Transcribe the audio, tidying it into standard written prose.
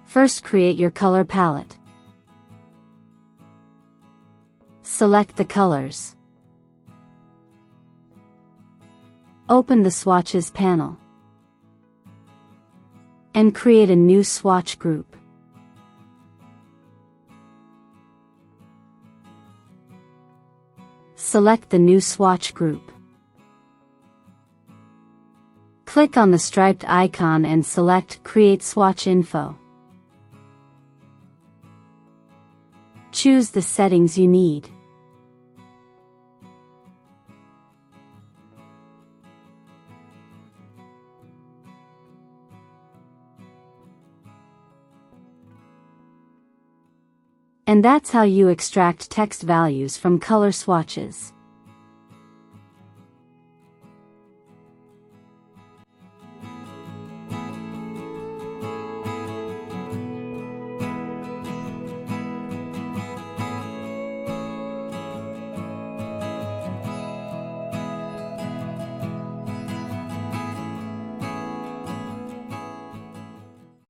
First, create your color palette. Select the colors. Open the Swatches panel. And create a new swatch group. Select the new swatch group. Click on the striped icon and select Create Swatch Info. Choose the settings you need. And that's how you extract text values from color swatches.